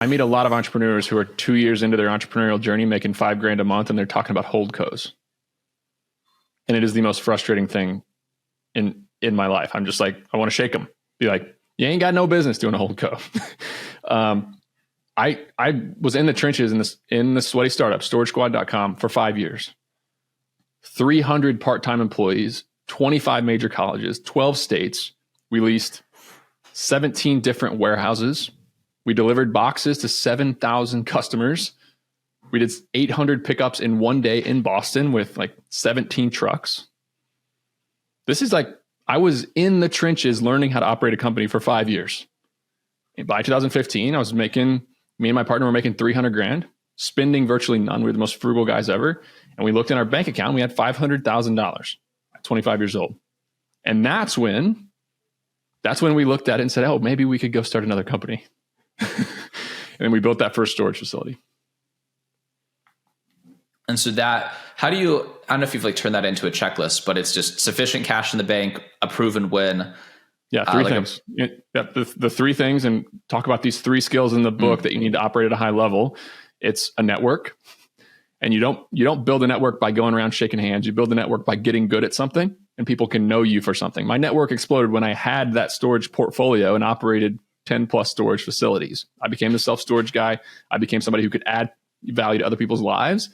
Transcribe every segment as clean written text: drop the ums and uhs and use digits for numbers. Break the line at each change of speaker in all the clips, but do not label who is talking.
I meet a lot of entrepreneurs who are 2 years into their entrepreneurial journey, making $5,000 a month, and they're talking about holdcos. And it is the most frustrating thing in my life. I'm just like, I want to shake them. Be like, you ain't got no business doing a holdco. I was in the trenches in the sweaty startup, storagesquad.com, for 5 years. 300 part-time employees, 25 major colleges, 12 states. We leased 17 different warehouses. We delivered boxes to 7,000 customers. We did 800 pickups in one day in Boston with like 17 trucks. This is like, I was in the trenches learning how to operate a company for 5 years. And by 2015, me and my partner were making 300 grand, spending virtually none. We were the most frugal guys ever. And we looked in our bank account, and we had $500,000 at 25 years old. And that's when we looked at it and said, oh, maybe we could go start another company. And then we built that first storage facility.
And so how do you, I don't know if you've like turned that into a checklist, but it's just sufficient cash in the bank, a proven win.
Yeah, three things. The three things, and talk about these three skills in the book that you need to operate at a high level. It's a network. And you don't build a network by going around shaking hands. You build a network by getting good at something, and people can know you for something. My network exploded when I had that storage portfolio and operated 10 plus storage facilities. I became the self-storage guy. I became somebody who could add value to other people's lives.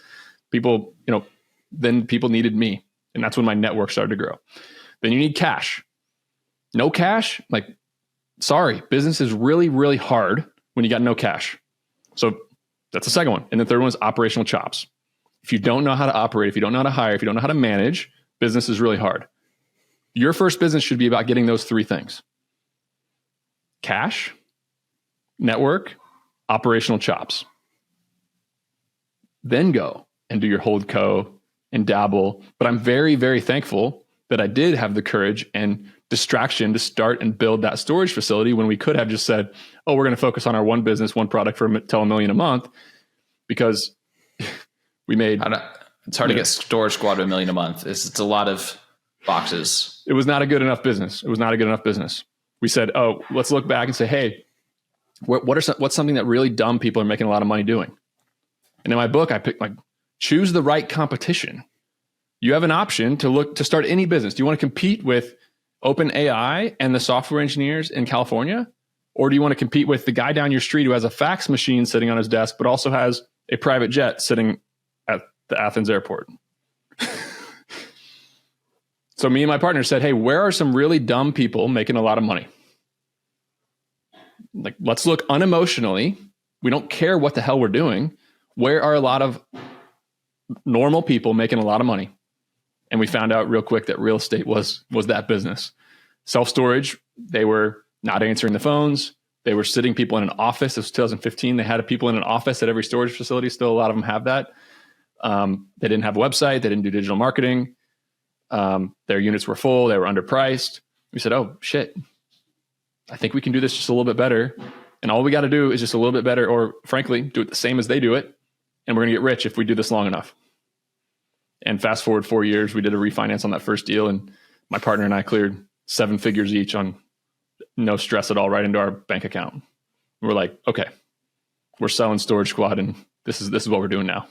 Then people needed me. And that's when my network started to grow. Then you need cash. No cash, sorry, business is really, really hard when you got no cash. So that's the second one. And the third one is operational chops. If you don't know how to operate, if you don't know how to hire, if you don't know how to manage, business is really hard. Your first business should be about getting those three things: cash, network, operational chops. Then go and do your holdco and dabble. But I'm very, very thankful that I did have the courage and distraction to start and build that storage facility when we could have just said, oh, we're going to focus on our one business, one product for $1 million a month, because we made...
It's hard to get Storage Squad to $1 million a month. It's a lot of boxes.
It was not a good enough business. We said, oh, let's look back and say, hey, what's something that really dumb people are making a lot of money doing? And in my book, I picked choose the right competition. You have an option to start any business. Do you want to compete with OpenAI and the software engineers in California? Or do you want to compete with the guy down your street who has a fax machine sitting on his desk, but also has a private jet sitting at the Athens airport? So me and my partner said, hey, where are some really dumb people making a lot of money? Let's look unemotionally. We don't care what the hell we're doing. Where are a lot of normal people making a lot of money? And we found out real quick that real estate was that business. Self-storage, they were not answering the phones. They were sitting people in an office. It was 2015. They had people in an office at every storage facility. Still, a lot of them have that. They didn't have a website. They didn't do digital marketing. Their units were full. They were underpriced. We said, oh, shit. I think we can do this just a little bit better. And all we got to do is just a little bit better, or frankly, do it the same as they do it. And we're going to get rich if we do this long enough. And fast forward 4 years, we did a refinance on that first deal. And my partner and I cleared 7 figures each on no stress at all, right into our bank account. We're like, okay, we're selling Storage Squad, and this is what we're doing now.